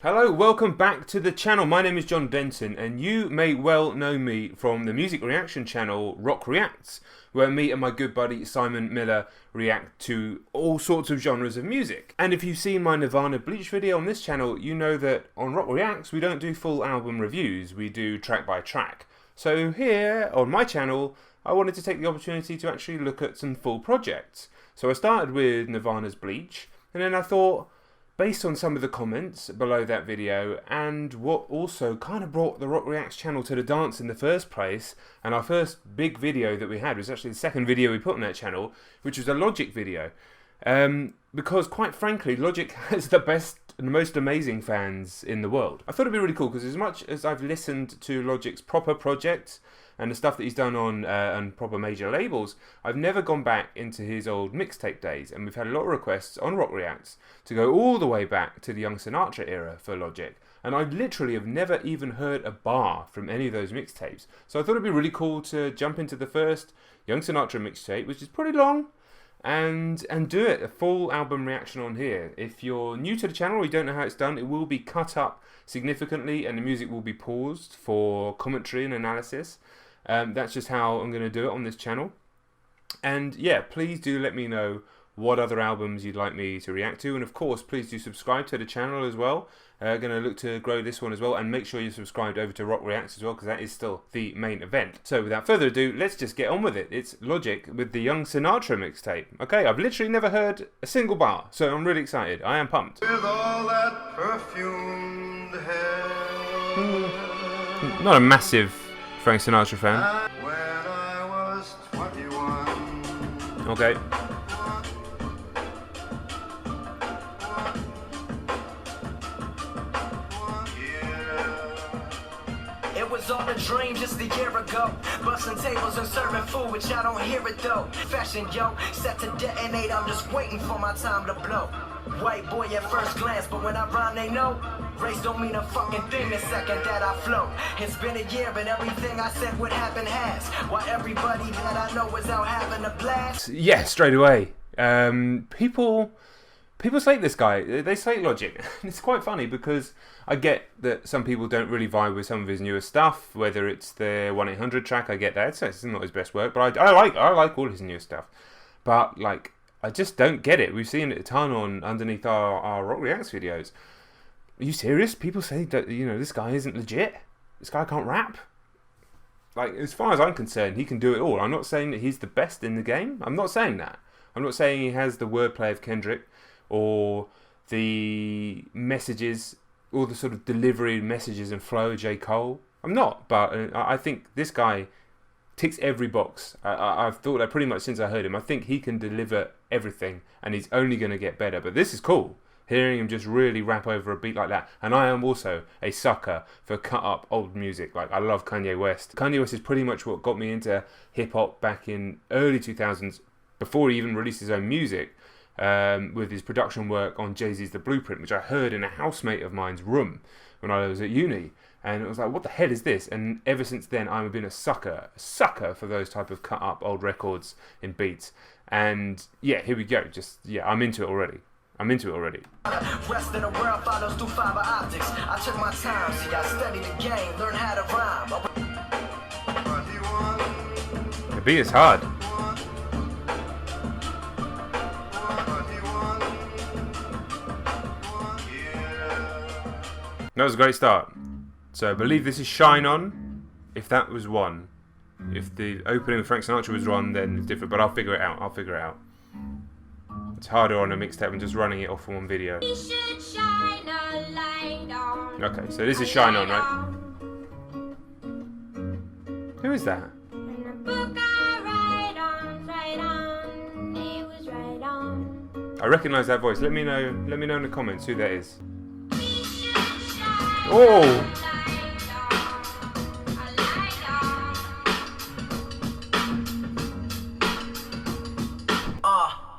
Hello, welcome back to the channel. My name is John Denton, and you may well know me from the music reaction channel Rock Reacts, where me and my good buddy Simon Miller react to all sorts of genres of music. And if you've seen my Nirvana Bleach video on this channel, you know that on Rock Reacts we don't do full album reviews, we do track by track. So here on my channel, I wanted to take the opportunity to actually look at some full projects. So I started with Nirvana's Bleach, and then I thought, based on some of the comments below that video and what also kind of brought the Rock Reacts channel to the dance in the first place, and our first big video that we had was actually the second video we put on that channel, which was a Logic video. Because quite frankly, Logic has the best and most amazing fans in the world. I thought it'd be really cool because as much as I've listened to Logic's proper projects and the stuff that he's done on proper major labels, I've never gone back into his old mixtape days, and we've had a lot of requests on Rock Reacts to go all the way back to the Young Sinatra era for Logic, and I literally have never even heard a bar from any of those mixtapes. So I thought it'd be really cool to jump into the first Young Sinatra mixtape, which is pretty long, and do it, a full album reaction on here. If you're new to the channel or you don't know how it's done, it will be cut up significantly and the music will be paused for commentary and analysis. That's just how I'm going to do it on this channel. And yeah, please do let me know what other albums you'd like me to react to, and of course please do subscribe to the channel as well. Going to look to grow this one as well, and make sure you're subscribed over to Rock Reacts as well, because that is still the main event. So without further ado, let's just get on with it. It's Logic with the Young Sinatra mixtape. Okay, I've literally never heard a single bar, so I'm really excited. I am pumped. With all that perfumed hair. Not a massive Frank Sinatra fan. When I was 21. Okay. It was all a dream just a year ago. Busting tables and serving food, which I don't hear it though. Fashion, yo, set to detonate, I'm just waiting for my time to blow. White boy at first glance, but when I rhyme they know. Race don't mean a fucking thing the second that I flow. It's been a year, but everything I said would happen has. While everybody that I know is out having a blast. Yeah, straight away. People slate this guy. They slate Logic. It's quite funny because I get that some people don't really vibe with some of his newer stuff, whether it's the 1-800 track. I get that. So it's not his best work, but I like all his new stuff. But like, I just don't get it. We've seen it a ton on underneath our Rock Reacts videos. Are you serious? People say that, you know, this guy isn't legit. This guy can't rap. Like, as far as I'm concerned, he can do it all. I'm not saying that he's the best in the game. I'm not saying that. I'm not saying he has the wordplay of Kendrick or the messages, or the sort of delivery messages and flow of J. Cole. I'm not, but I think this guy ticks every box. I've thought that pretty much since I heard him. I think he can deliver everything, and he's only going to get better. But this is cool, hearing him just really rap over a beat like that. And I am also a sucker for cut up old music. Like, I love Kanye West. Kanye West is pretty much what got me into hip hop back in early 2000s, before he even released his own music. With his production work on Jay-Z's The Blueprint, which I heard in a housemate of mine's room when I was at uni, and it was like, what the hell is this? And ever since then, I've been a sucker for those type of cut up old records in beats. And yeah, here we go. Just yeah, I'm into it already. Rest of the world follows through fiber optics. I took my time, see, I studied the game, learned how to rhyme. The beat is hard. That was a great start. So I believe this is Shine On, if that was one. If the opening with Frank Sinatra was one, then it's different, but I'll figure it out. It's harder on a mixtape than just running it off from one video. Okay, so this is Shine On, right? Who is that? I recognise that voice. Let me know in the comments who that is. Oh!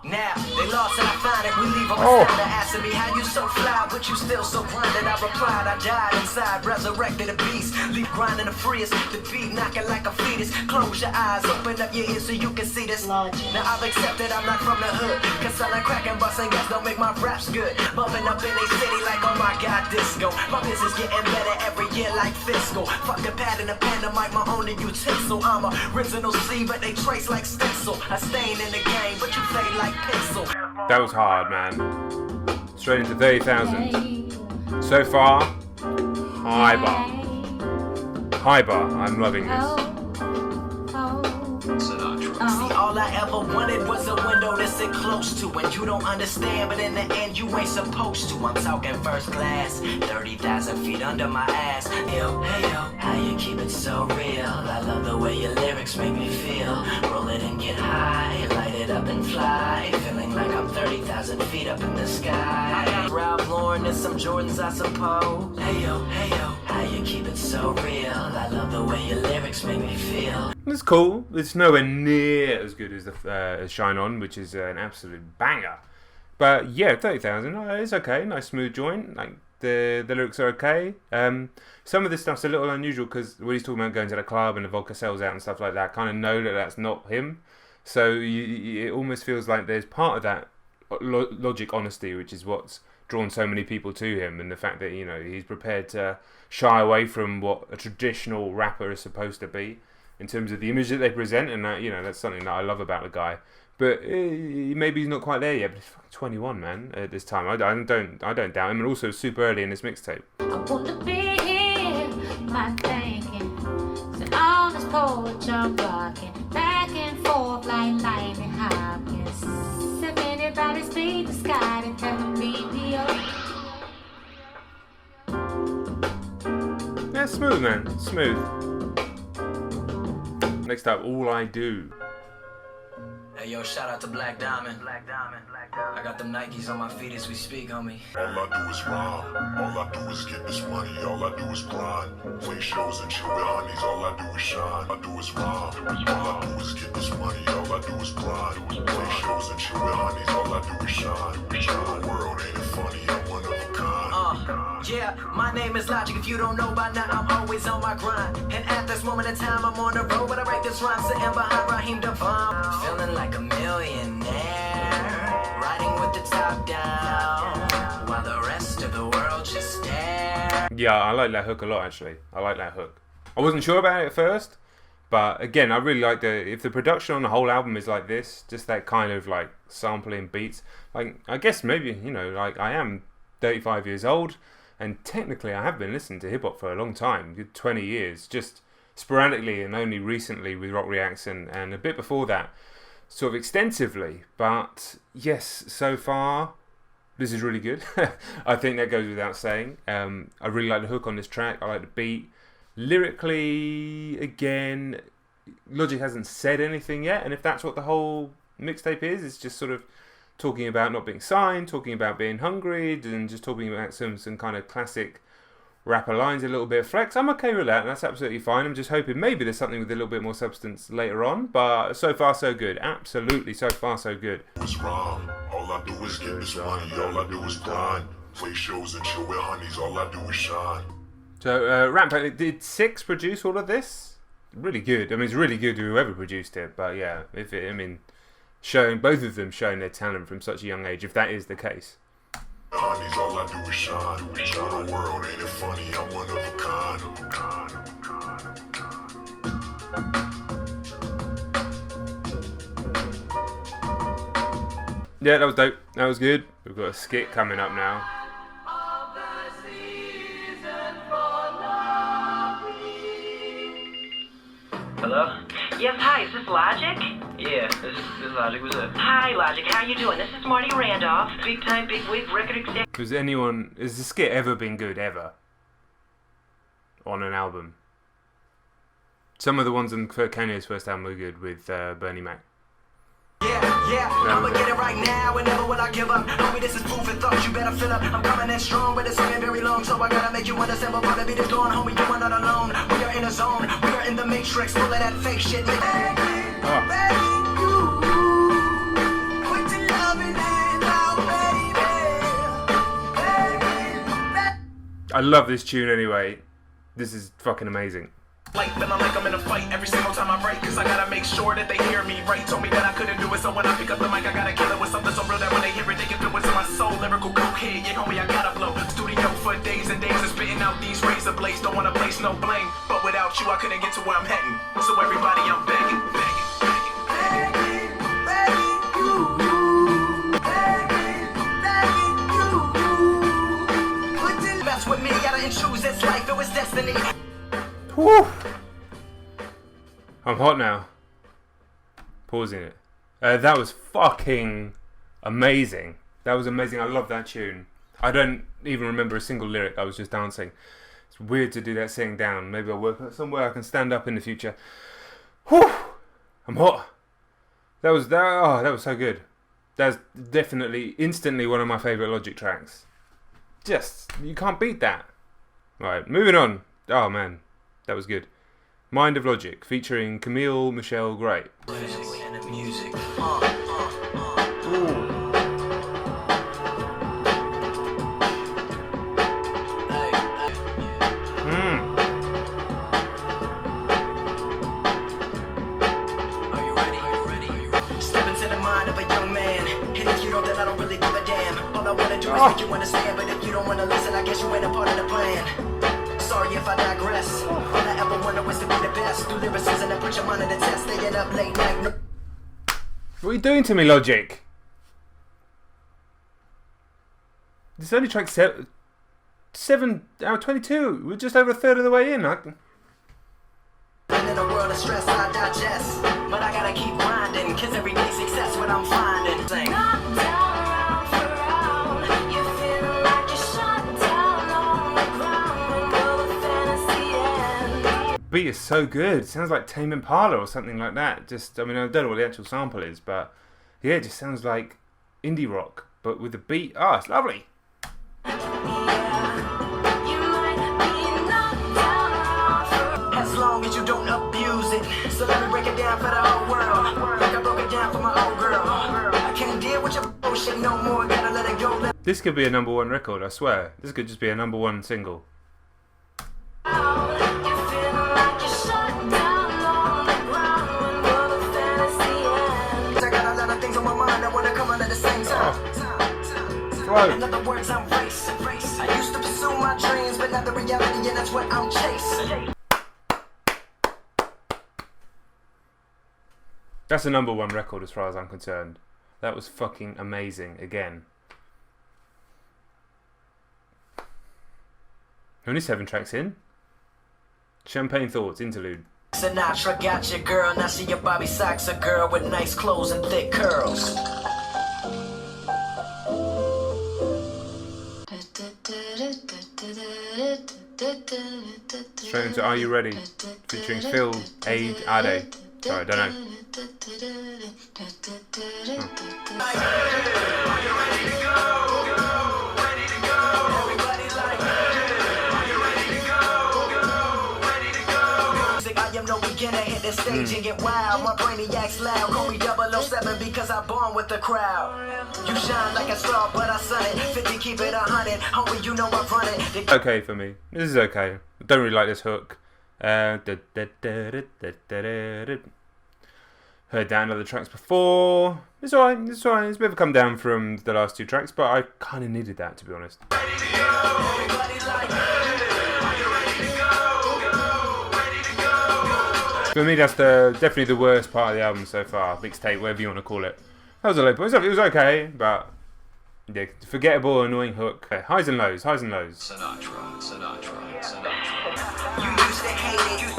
Now they lost and I find it. We leave them Oh. the acid to me how you so fly, but you still so blinded. I replied, I died inside, resurrected a beast. Leave grinding the freest, the beat knocking like a fetus. Close your eyes, open up your ears so you can see this. Now I've accepted I'm not from the hood, cause selling crack and busting gas don't make my raps good. Bumping up in a city like, oh my god, disco. My business getting better every year like fiscal. Fuck the pad and the pen, the mic, my only utensil. I'm original C, but they trace like stencil. I stain in the game, but you fade like pencil. That was hard, man. Straight into 30,000. So far, high bar. High bar. I'm loving this. See, all I ever wanted was a window to sit close to, and you don't understand, but in the end you ain't supposed to. I'm talking first class, 30,000 feet under my ass. Yo, hey yo, how you keep it so real? I love the way your lyrics make me feel. Roll it and get high, light it up and fly, feeling like I'm 30,000 feet up in the sky. Ralph Lauren and some Jordans, I suppose. Hey yo, how you keep it so real? I love the way your lyrics make me feel. It's cool. It's nowhere near as good as Shine On, which is an absolute banger. But yeah, 30,000. It's okay. Nice smooth joint. Like the lyrics are okay. Some of this stuff's a little unusual because when he's talking about going to the club and the vodka sells out and stuff like that, kind of know that that's not him. So it almost feels like there's part of that logic honesty, which is what's drawn so many people to him, and the fact that, you know, he's prepared to shy away from what a traditional rapper is supposed to be in terms of the image that they present, and that, you know, that's something that I love about the guy. But maybe he's not quite there yet. But he's fucking 21, man, at this time. I don't doubt him, and also super early in this mixtape. I want to be here, my thinking. So all this poetry I'm rocking, back and forth like lightning Hopkins. If anybody speak the sky, then tell them leave me up. Yeah, smooth, man, smooth. Next up, All I Do. Hey yo, shout out to Black Diamond. I got them Nikes on my feet as we speak, homie. All I do is rhyme, all I do is get this money, all I do is grind. Play shows and chill with honeys, all I do is shine. All I do is rhyme, all I do is get this money, all I do is grind. Play shows and chill with honeys, all I do is shine. The world ain't it funny, I'm one of a kind. Yeah, my name is Logic. If you don't know by now, I'm always on my grind. And at this moment in time, I'm on the road, but I write this rhyme sitting behind Raheem Devon. Feeling like a millionaire, riding with the top down, while the rest of the world just stare. Yeah, I like that hook a lot, actually. I like that hook. I wasn't sure about it at first, but again, I really like if the production on the whole album is like this, just that kind of like sampling beats. Like, I guess maybe, you know, like I am 35 years old, and technically I have been listening to hip hop for a long time, good 20 years, just sporadically and only recently with Rock Reacts and a bit before that, sort of extensively. But yes, so far this is really good. I think that goes without saying. I really like the hook on this track. I like the beat. Lyrically, again, Logic hasn't said anything yet, and if that's what the whole mixtape is, it's just sort of talking about not being signed, talking about being hungry, and just talking about some kind of classic rapper lines, a little bit of flex. I'm okay with that, and that's absolutely fine. I'm just hoping maybe there's something with a little bit more substance later on, but so far so good. Absolutely, so far so good. It's wrong. All I do is get this money, all I do is grind. Play shows and chill with honeys, all I do is shine. So, Rampant, did Six produce all of this? Really good. I mean, it's really good to whoever produced it, but yeah, showing both of them showing their talent from such a young age, if that is the case. Honeys, all I do is shine. The world ain't it funny, I'm one of a kind. Yeah, that was dope. That was good. We've got a skit coming up now. Hello? Yes, hi, is this Logic? Yeah, this is Logic. What's up? Hi, Logic. How you doing? This is Marty Randolph, big time, big wig record exec. Has the skit ever been good, ever? On an album? Some of the ones on Kanye's first album were good with Bernie Mac. Yeah, I'ma get it right now and never will I give up. Homie, this is proof and thought you better fill up. I'm coming in strong, but it's ain't very long, so I gotta make you understand what the beat is going. Homie, you are not alone. We are in a zone. We are in the matrix, full of that fake shit. I love this tune anyway. This is fucking amazing. Like, feeling like I'm in a fight every single time I write, cause I gotta make sure that they hear me right. Told me that I couldn't do it, so when I pick up the mic, I gotta kill it with something so real that when they hear it, they can feel what's in my soul. Lyrical cokehead, yeah, homie, I gotta blow. Studio for days and days and spitting out these razor blades. Don't wanna place no blame, but without you, I couldn't get to where I'm heading. So everybody, I'm begging, begging, begging, begging, begging you, begging, begging you. Mess with me, gotta choose this life, it was destiny. Whew. I'm hot now. Pausing it. That was fucking amazing. That was amazing. I love that tune. I don't even remember a single lyric. I was just dancing. It's weird to do that sitting down. Maybe I'll work out somewhere I can stand up in the future. Whew. I'm hot. That was so good. That's definitely, instantly one of my favourite Logic tracks. Just, you can't beat that. Right, moving on. Oh man, that was good. Mind of Logic, featuring Camille Michelle Gray. You understand, but if you don't want to listen, I guess you ain't a part of the plan. Sorry if I digress. All I ever wanted was to be the best. Do lyricism and put your mind to the test. Staying up late night. What are you doing to me, Logic? This only track 7 out of 22. We're just over a third of the way in. And in a world of stress, I digest. But I gotta keep grinding, cause everyday success what I'm finding. Sing. Beat is so good. It sounds like Tame Impala or something like that. Just, I mean, I don't know what the actual sample is, but yeah, it just sounds like indie rock, but with the beat. Oh, it's lovely. As long as you don't abuse it, so let me break it down for the whole world. Like I broke it down for my old girl. I can't deal with your bullshit no more. Gotta let it go. This could be a #1 record, I swear. This could just be a #1 single. In other words, I'm race. I used to pursue my dreams, but now the reality, and that's what I'm chasing. That's a #1 record as far as I'm concerned. That was fucking amazing again. Only 7 tracks in. Champagne Thoughts, interlude. Sinatra got your girl, now see your Bobby Sacks, a girl with nice clothes and thick curls. Straight into Are You Ready? Featuring Phil, Ade, Ade. Sorry, I don't know. I am no beginner, hit the stage and get wild. My brainiac's loud, call me 007 because I'm born with the crowd. You shine like a star, but I sun it. 50, keep it 100. Homie, you know I run it. Okay for me. This is okay. I don't really like this hook. Heard that in other tracks before. It's alright. It's alright. It's a bit of a come down from the last 2 tracks, but I kind of needed that, to be honest. For me, that's definitely the worst part of the album so far. Mixtape, whatever you want to call it. That was a low point. It was okay, but yeah, forgettable, annoying hook. Okay, highs and lows, highs and lows. Sinatra. You used to hate it,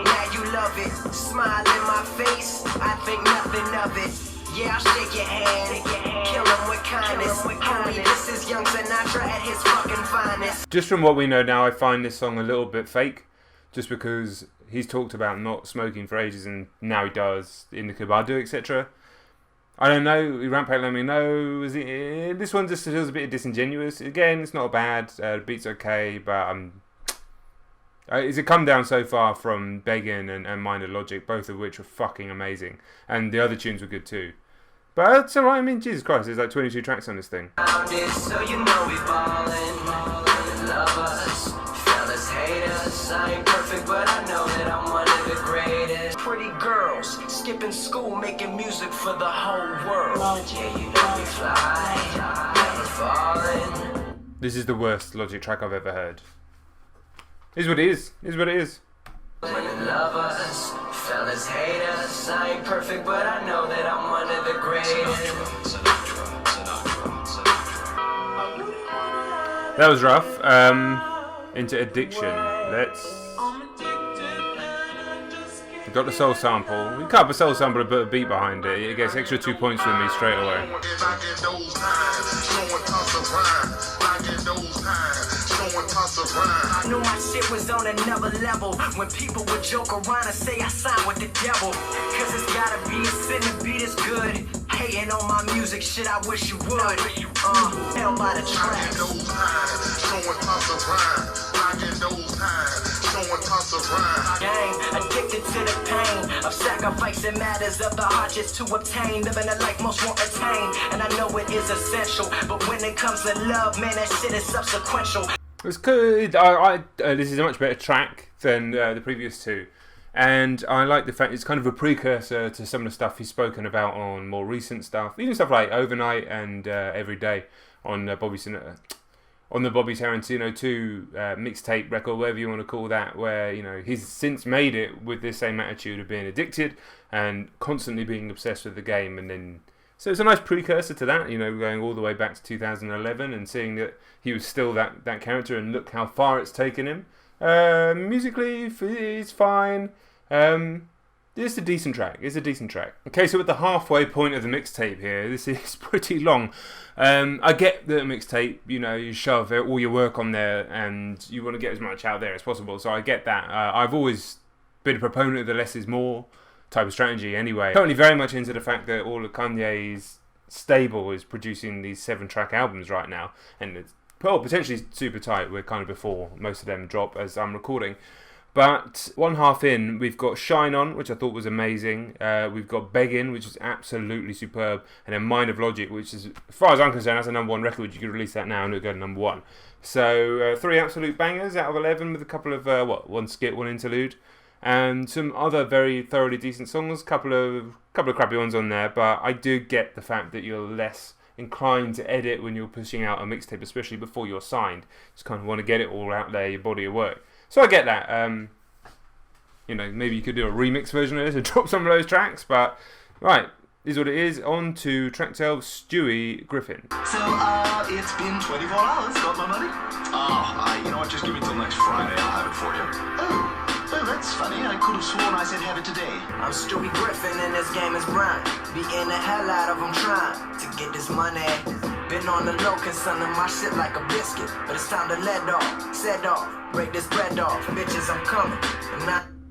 now you love it. Smile in my face, I think nothing of it. Yeah, I'll shake your hand, kill him with kindness. Homie, this is young Sinatra at his fucking finest. Just from what we know now, I find this song a little bit fake. Just because he's talked about not smoking for ages and now he does in the Kubadu, etc. I don't know. Rampage, let me know. This one just feels a bit disingenuous. Again, it's not bad. The beat's okay, but it's a come down so far from Beggin and Mind of Logic, both of which were fucking amazing, and the other tunes were good too. But it's alright. I mean, Jesus Christ, there's like 22 tracks on this thing. So you know we ballin', love us. skipping school, making music for the whole world. Yeah, you know we fly, never falling. This is the worst Logic track I've ever heard. Is what it is. Is what it is. Women love us, fellas hate us. I ain't perfect, but I know that I'm one of the greatest. That was rough. Into Addiction. We've got the soul sample. We cut up a soul sample and put a beat behind it. It gets extra 2 points with me straight away. I knew my shit was on another level when people would joke around and say I signed with the devil. Cause it's gotta be a sin to be this good. Hating on my music, shit, I wish you would. Hell by the tracks. Gang, addicted to the pain of sacrificing matters of the heart just to obtain. Living a life most won't attain, and I know it is essential. But when it comes to love, man, that shit is subsequential. It's good. This is a much better track than the previous two. And I like the fact it's kind of a precursor to some of the stuff he's spoken about on more recent stuff. Even stuff like Overnight and Every Day on the Bobby Tarantino 2 mixtape record, whatever you want to call that, where, you know, he's since made it with this same attitude of being addicted and constantly being obsessed with the game. And then, so it's a nice precursor to that, you know, going all the way back to 2011 and seeing that he was still that character, and look how far it's taken him. Musically, it's fine. It's a decent track. Okay, so at the halfway point of the mixtape here, this is pretty long. I get that mixtape, you know, you shove all your work on there and you want to get as much out there as possible, so I get that. I've always been a proponent of the less is more type of strategy anyway. Currently very much into the fact that all of Kanye's stable is producing these 7-track albums right now, and it's potentially super tight. We're kind of before most of them drop as I'm recording. But one half in, we've got Shine On, which I thought was amazing. We've got Beggin', which is absolutely superb. And then Mind of Logic, which is, as far as I'm concerned, that's a #1 record. You could release that now and it would go to #1. So 3 absolute bangers out of 11 with a couple of, one skit, one interlude. And some other very thoroughly decent songs. Couple of crappy ones on there. But I do get the fact that you're less inclined to edit when you're pushing out a mixtape, especially before you're signed. Just kind of want to get it all out there, your body of work. So I get that. You know, maybe you could do a remix version of this and drop some of those tracks, but right, is what it is. On to track 12, Stewie Griffin. So, it's been 24 hours. Got my money? You know what? Just give me till next Friday. I'll have it for you. Oh, that's funny. I could have sworn I said have it today. I'm Stewie Griffin and this game is Brian. Beating the hell out of them trying to get this money. Been on the low, concerning my shit like a biscuit. But it's time to let off, set off, break this bread off. Bitches, I'm coming.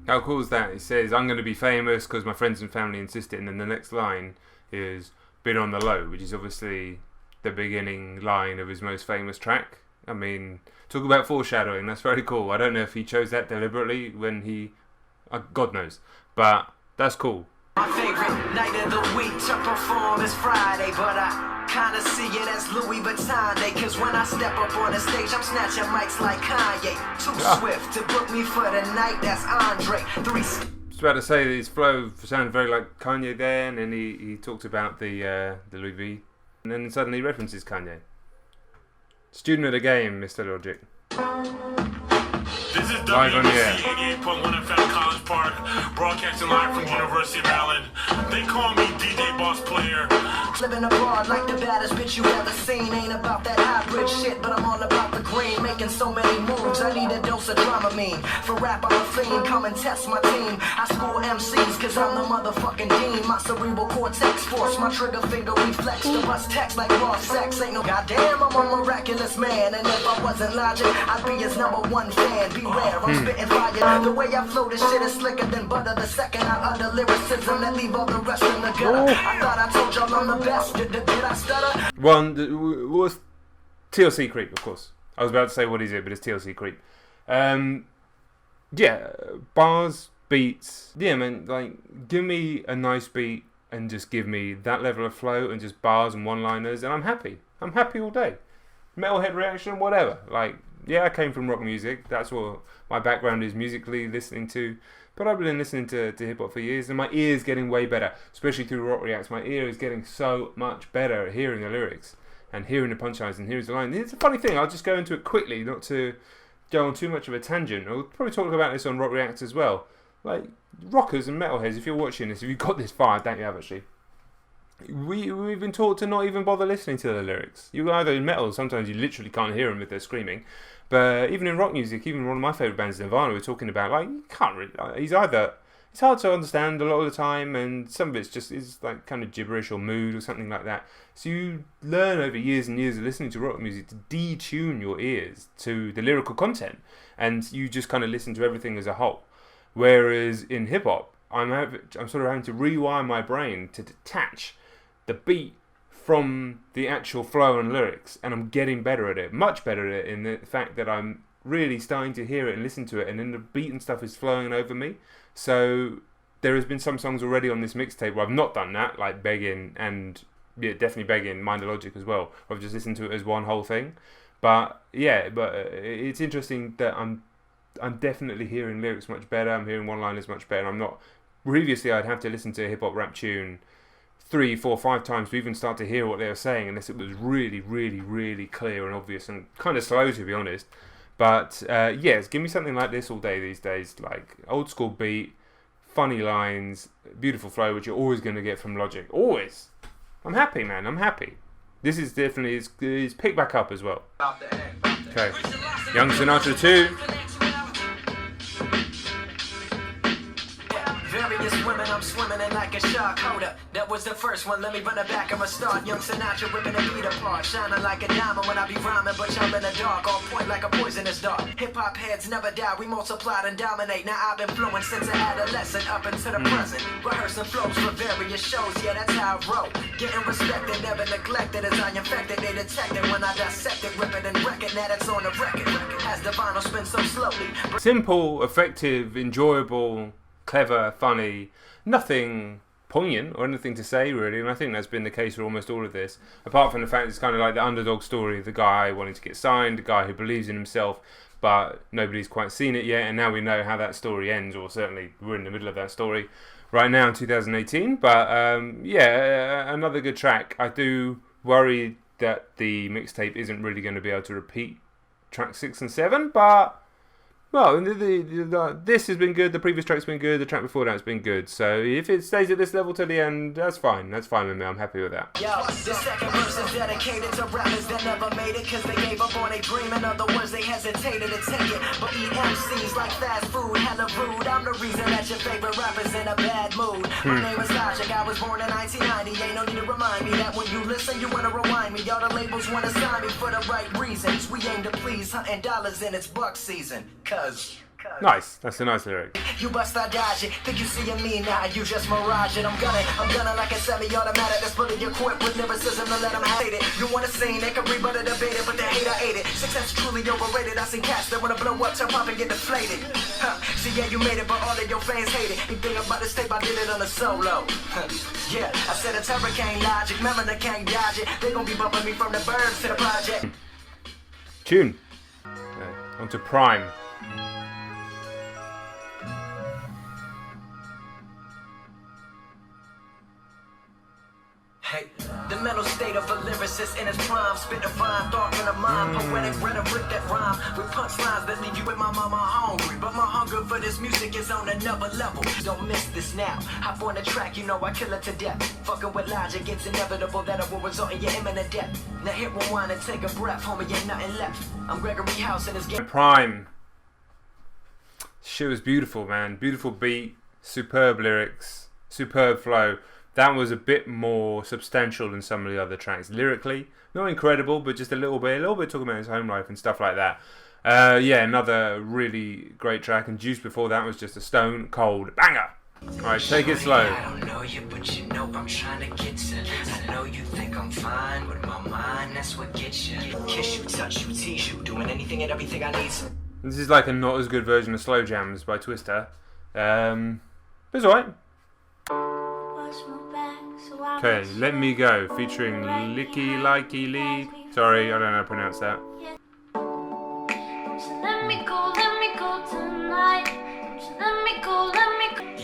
How cool is that? He says, I'm going to be famous because my friends and family insisted. And then the next line is, been on the low, which is obviously the beginning line of his most famous track. I mean, talk about foreshadowing. That's very cool. I don't know if he chose that deliberately when he... God knows. But that's cool. My favorite night of the week to perform is Friday, but I kinda see it as Louis Vuitton Day. Cause when I step up on the stage, I'm snatching mics like Kanye. Too swift to book me for the night, that's Andre. I was about to say that his flow sounded very like Kanye there, and then he talked about the Louis V, and then suddenly references Kanye. Student of the game, Mr. Logic. This is Live on the air. WBC 88.1 FM College Park, broadcasting live from University of Maryland. They call me DJ Boss Player. Living abroad like the baddest bitch you ever seen. Ain't about that hybrid shit, but I'm all about the green. Making so many moves, I need a dose of Dramamine. For rap, I'm a fiend, come and test my team. I school MCs, cause I'm the motherfucking dean. My cerebral cortex force, my trigger finger reflex. The bust text like raw sex. Ain't no goddamn, I'm a miraculous man. And if I wasn't Logic, I'd be his #1 fan. Beware, I'm spitting fire. The way I flow, this shit is slicker than butter. The second I utter lyricism that leave all the rest in the gutter. I thought I told y'all I'm the best. Did I stutter? One was TLC Creep, of course. I was about to say what is it, but it's TLC Creep. Yeah, bars, beats. Yeah, man, like, give me a nice beat and just give me that level of flow and just bars and one-liners, and I'm happy. I'm happy all day. Metalhead reaction, whatever. Like, Yeah, I came from rock music. That's what my background is musically, listening to. But I've been listening to hip hop for years, and my ear's getting way better, especially through Rock Reacts. My ear is getting so much better at hearing the lyrics and hearing the punchlines and hearing the line. It's a funny thing. I'll just go into it quickly, not to go on too much of a tangent. I'll probably talk about this on Rock Reacts as well. Like, rockers and metalheads, if you're watching this, if you've got this far, don't you have actually? We've been taught to not even bother listening to the lyrics. You either in metal, sometimes you literally can't hear them if they're screaming. But even in rock music, even one of my favourite bands, Nirvana, we're talking about, like, you can't really, it's hard to understand a lot of the time, and some of it's just is like kind of gibberish or mood or something like that. So you learn over years and years of listening to rock music to detune your ears to the lyrical content, and you just kind of listen to everything as a whole. Whereas in hip hop, I'm sort of having to rewire my brain to detach the beat from the actual flow and lyrics, and I'm getting better at it, much better at it, in the fact that I'm really starting to hear it and listen to it, and then the beat and stuff is flowing over me. So there has been some songs already on this mixtape where I've not done that, like Begging and definitely Begging, Mind the Logic as well, where I've just listened to it as one whole thing. But yeah, it's interesting that I'm definitely hearing lyrics much better. I'm hearing one-liners much better. I'm not. Previously, I'd have to listen to a hip hop rap tune 3, 4, 5 times to even start to hear what they were saying, unless it was really, really, really clear and obvious and kind of slow, to be honest. But yes, give me something like this all day these days, like old school beat, funny lines, beautiful flow, which you're always going to get from Logic. Always. I'm happy, man. I'm happy. This is definitely it's picked back up as well. Okay, Young Sinatra 2. Various women, I'm swimming in like a shark. Hold up, that was the first one. Let me run it back. I'm a start. Young Sinatra ripping the beat apart, shining like a diamond when I be rhyming, but y'all in the dark, on point like a poisonous dart. Hip hop heads never die. We multiply and dominate. Now I've been flowing since an adolescent up into the present. Rehearsing flows for various shows. Yeah, that's how I roll. Getting respected, never neglected. As I infected, they detected when I dissect it, rip it and wreck it. Now that's on the record. As the vinyl spins so slowly. Simple, effective, enjoyable, clever, funny, nothing poignant or anything to say really, and I think that's been the case for almost all of this, apart from the fact it's kind of like the underdog story of the guy wanting to get signed, the guy who believes in himself but nobody's quite seen it yet, and now we know how that story ends, or certainly we're in the middle of that story right now in 2018. But yeah, another good track. I do worry that the mixtape isn't really going to be able to repeat track 6 and 7, but well, this has been good, the previous track's been good, the track before that's been good, so if it stays at this level till the end, that's fine with me, I'm happy with that. Yo, the second verse is dedicated to rappers that never made it, cause they gave up on a dream, in other words, they hesitated to take it, but eat MCs like fast food, hella rude, I'm the reason that your favorite rapper's in a bad mood. My name is Logic, I was born in 1990, ain't no need to remind me that when you listen, you wanna rewind me, all the labels wanna sign me for the right reasons, we aim to please, hunting dollars in its buck season, cause nice, that's a nice lyric. you bust, I dodge it. Think you see me now, you just mirage it. I'm gonna like a semi-automatic that's fully equipped with lyricism to let them hate it. You wanna sing, they can rebut it, debate it, but they hate I ate it. Success truly overrated. I seen cats that wanna blow up, turn pop and get deflated. See, yeah, you made it, but all of your fans hate it. You think about this tape, I did it on a solo. Yeah, I said it's hurricane Logic, remember they can't dodge it. They gon' be bumping me from the burbs to the project. Tune. On to Prime. Hey, the mental state of a lyricist in his prime, spit a fine thought in a mind, poetic rhetoric that rhyme with punchlines that leave you with my mama hungry. But my hunger for this music is on another level. Don't miss this now. Hop on the track, you know I kill it to death. Fucking with Logic, it's inevitable that it will result in your imminent death. Now hit rewind and take a breath, homie, ain't nothing left. I'm Gregory House and his game. Prime. Shit was beautiful, man. Beautiful beat, superb lyrics, superb flow. That was a bit more substantial than some of the other tracks. Lyrically, not incredible, but just a little bit talking about his home life and stuff like that. Yeah, another really great track. And Juice before that was just a stone cold banger. Alright, take it slow. I don't know you, but you know I'm trying to get to. I know you think I'm fine, but my mind, that's what gets you. Kiss you, touch you, tease you, doing anything and everything I need. This is like a not as good version of Slow Jams by Twister. But it's alright. Okay, Let Me Go, featuring Licky Likey Lee. Sorry, I don't know how to pronounce that.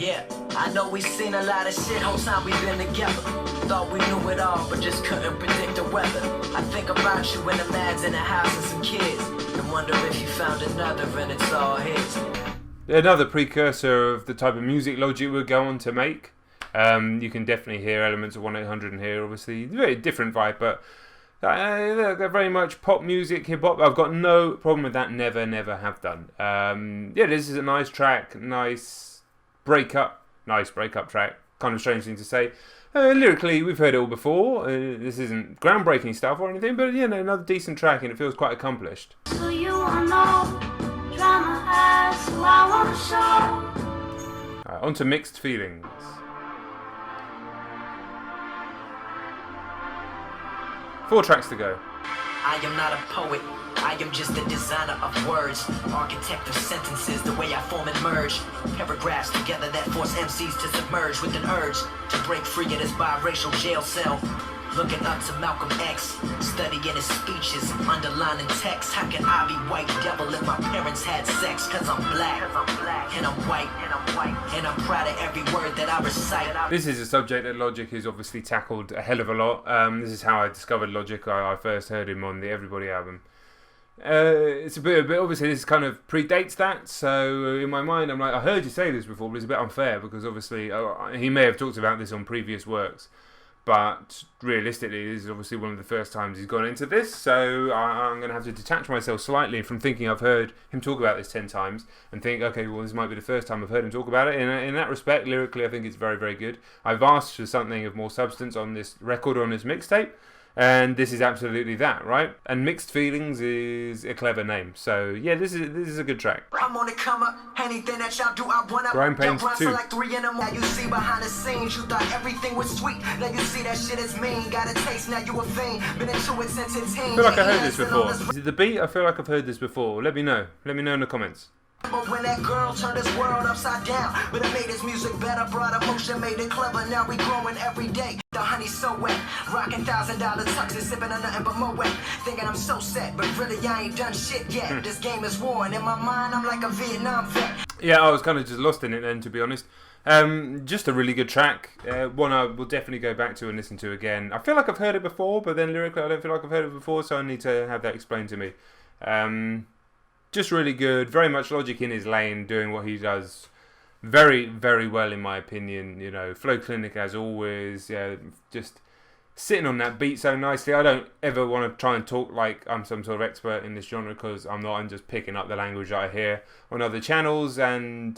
Yeah, I know we seen a lot of shit whole time we been together. Thought we knew it all, but just couldn't predict the weather. I think about you and the lads in the house and some kids, and wonder if you found another and it's all his. Another precursor of the type of music Logic would go on to make. You can definitely hear elements of 1-800 in here, obviously. Very different vibe, but they're very much pop music, hip-hop. I've got no problem with that, never have done. Yeah, this is a nice track, nice breakup track. Kind of strange thing to say. Lyrically, we've heard it all before. This isn't groundbreaking stuff or anything, but you know, another decent track, and it feels quite accomplished. So you want no drama, so I want to show. On to Mixed Feelings. Four tracks to go. I am not a poet, I am just a designer of words, architect of sentences, the way I form and merge paragraphs together that force MCs to submerge with an urge to break free of this biracial jail cell. Looking up to Malcolm X, studying his speeches, underlining text. How can I be white devil if my parents had sex? Cause I'm black, and I'm white, and I'm proud of every word that I recite. This is a subject that Logic has obviously tackled a hell of a lot. This is how I discovered Logic. I first heard him on the Everybody album. It's a bit obviously this kind of predates that, so in my mind I'm like, I heard you say this before, but it's a bit unfair because obviously he may have talked about this on previous works. But realistically, this is obviously one of the first times he's gone into this, so I'm going to have to detach myself slightly from thinking I've heard him talk about this 10 times and think, okay, well, this might be the first time I've heard him talk about it. In that respect, lyrically, I think it's very, very good. I've asked for something of more substance on this record, on this mixtape, and this is absolutely that, right? And Mixed Feelings is a clever name, so yeah, this is a good track. I'm on the come up, anything that y'all do, I wanna. Grime Pains 2. Like 3 in the morning. You see behind the scenes, you thought everything was sweet. Now you see that shit is mean. Got a taste, now you a fiend. Been into it since it's teen. I feel like I heard this before. Is it the beat? I feel like I've heard this before. Let me know. Let me know in the comments. But when that girl turned this world upside down, but it made his music better, brought emotion, made it clever. Now we growing every day. The honey's so wet, rocking $1,000 tuxes, sipping on nothing but Moet. Thinking I'm so set, but really I ain't done shit yet. This game is war, and in my mind I'm like a Vietnam vet. Yeah, I was kind of just lost in it then, to be honest. Just a really good track. One I will definitely go back to and listen to again. I feel like I've heard it before, but then lyrically I don't feel like I've heard it before, so I need to have that explained to me. Just really good, very much Logic in his lane, doing what he does very, very well in my opinion. You know, Flow Clinic as always, yeah, just sitting on that beat so nicely. I don't ever want to try and talk like I'm some sort of expert in this genre, because I'm not. I'm just picking up the language that I hear on other channels and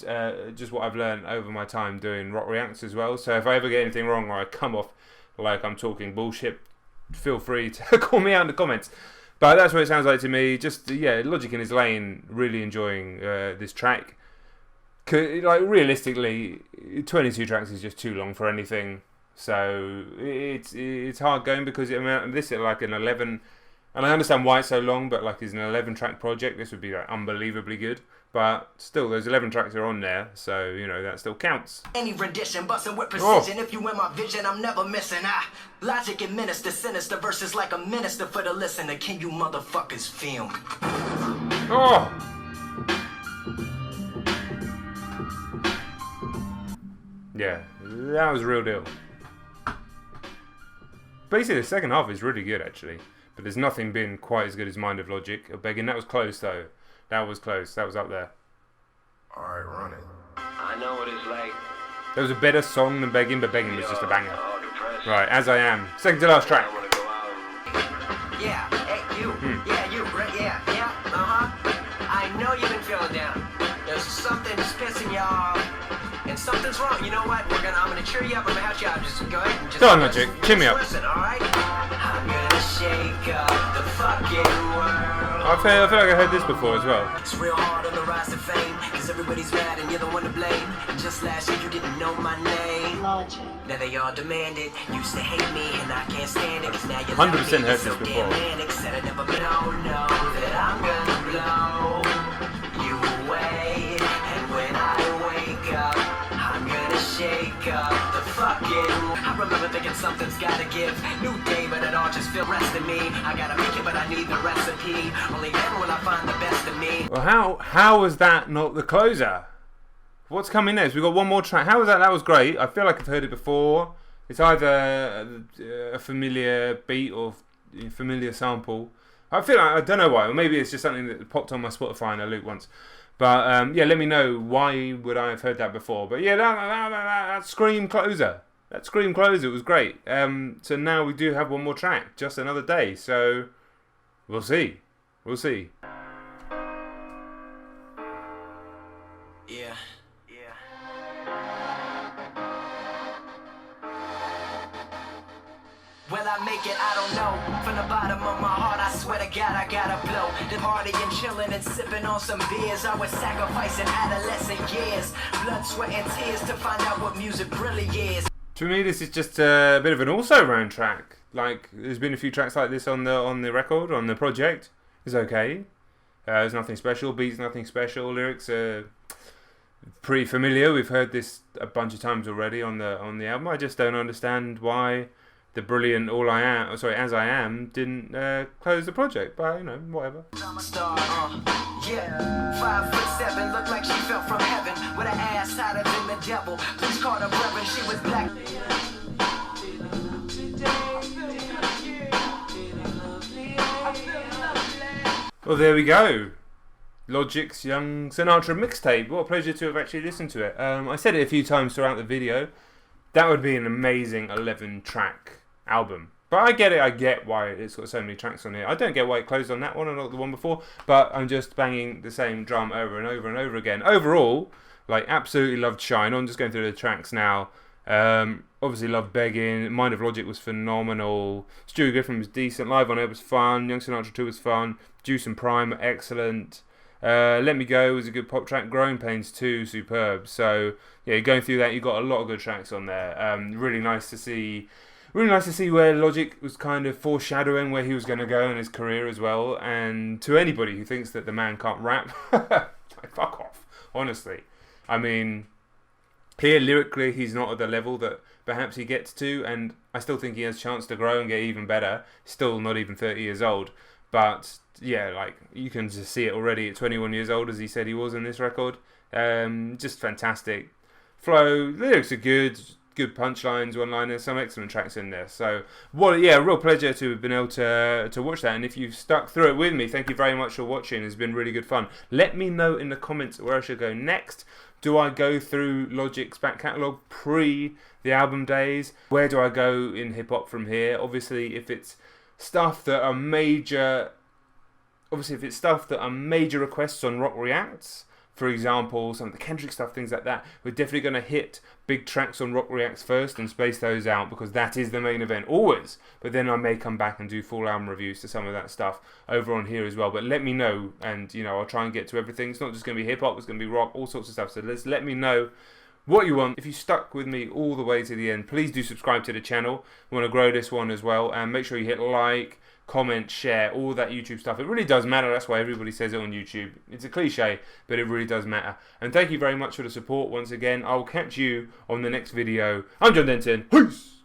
just what I've learned over my time doing Rock Reacts as well. So if I ever get anything wrong or I come off like I'm talking bullshit, feel free to call me out in the comments. But that's what it sounds like to me. Just, yeah, Logic in his lane, really enjoying this track. Like, realistically, 22 tracks is just too long for anything. So, it's hard going because this is like an 11... And I understand why it's so long, but like, it's an 11-track project. This would be like unbelievably good. But still, those 11 tracks are on there, so, you know, that still counts. Any rendition, bustin' with precision. If you in my vision, I'm never missing. Logic administer sinister verses like a minister for the listener. Can you motherfuckers feel me? Oh! Yeah, that was a real deal. Basically, the second half is really good, actually. But there's nothing been quite as good as Mind of Logic. Begging, that was close, though. That was close. That was up there. Alright, run it. I know what it's like. There was a better song than Begging, but Begging was just a banger. Right, As I Am. Second to last track. Yeah, hey, you. Yeah, you. Right, yeah, I know you've been feeling down. There's something that's pissing you off. And something's wrong. You know what? I'm gonna cheer you up. I'm gonna help you out. Just go ahead and just... Go on, Logic. Cheer me up. Listen, alright? I'm gonna shake up the fucking world. I feel like I heard this before as well. It's real hard on the rise to fame, cause everybody's mad and you're the one to blame. And just last year you didn't know my name. Logic. Now they all demand it. Used to hate me and I can't stand it. Cause now you're 100% heard this before. Said I never know that I'm gonna blow you away. And when I wake up, I'm gonna shake up the fucking... I remember thinking something's gotta give. New day, but it all just feels rest in me. I gotta make it, but I need the recipe. Only then will I find the best of me. Well, how was that not the closer? What's coming next? We've got one more track. How was that? That was great. I feel like I've heard it before. It's either a familiar beat or a familiar sample. I feel like, I don't know why. Or maybe it's just something that popped on my Spotify in a loop once. But yeah, let me know why would I have heard that before. But yeah, that Scream Closer. That Scream Closer was great. So now we do have one more track. Just Another Day. So we'll see. We'll see. Yeah. Will I make it? I don't know. From the bottom of my heart, I swear to God, I gotta blow. The partying, chilling, and sipping on some beers. I was sacrificing adolescent years. Blood, sweat, and tears to find out what music really is. To me, this is just a bit of an also-ran track. Like, there's been a few tracks like this on the record, on the project. It's okay. There's nothing special. Beats nothing special. Lyrics are pretty familiar. We've heard this a bunch of times already on the album. I just don't understand why the brilliant As I Am didn't close the project. But you know, whatever. Yeah, 5'7", looked like she fell from heaven with an ass hotter than the devil. Please call her reverend. She was black. Well, there we go. Logic's Young Sinatra Mixtape. What a pleasure to have actually listened to it. I said it a few times throughout the video. That would be an amazing 11-track album. But I get it. I get why it's got so many tracks on here. I don't get why it closed on that one and not the one before. But I'm just banging the same drum over and over and over again. Overall, like, absolutely loved Shine. I'm just going through the tracks now. Obviously loved Begging. Mind of Logic was phenomenal. Stewie Griffin was decent. Live on Air was fun. Young Sinatra 2 was fun. Juice and Prime were excellent. Let Me Go was a good pop track. Growing Pains 2, superb. So yeah, going through that, you got a lot of good tracks on there. Really nice to see. Really nice to see where Logic was kind of foreshadowing where he was going to go in his career as well. And to anybody who thinks that the man can't rap, like, fuck off. Honestly, I mean, here lyrically he's not at the level that perhaps he gets to, and I still think he has a chance to grow and get even better. Still not even 30 years old, but yeah, like, you can just see it already at 21 years old, as he said he was in this record. Just fantastic flow. Lyrics are good punchlines, one-liners, some excellent tracks in there. So, yeah, real pleasure to have been able to watch that. And if you've stuck through it with me, thank you very much for watching. It's been really good fun. Let me know in the comments where I should go next. Do I go through Logic's back catalogue pre the album days? Where do I go in hip-hop from here? Obviously, if it's stuff that are major requests on Rock Reacts, for example, some of the Kendrick stuff, things like that, we're definitely going to hit big tracks on Rock Reacts first and space those out, because that is the main event, always. But then I may come back and do full album reviews to some of that stuff over on here as well. But let me know, and you know, I'll try and get to everything. It's not just going to be hip-hop, it's going to be rock, all sorts of stuff. So let me know what you want. If you stuck with me all the way to the end, please do subscribe to the channel. We want to grow this one as well, and make sure you hit like, comment, share, all that YouTube stuff. It really does matter. That's why everybody says it on YouTube. It's a cliche, but it really does matter. And thank you very much for the support once again. I will catch you on the next video. I'm John Denton. Peace!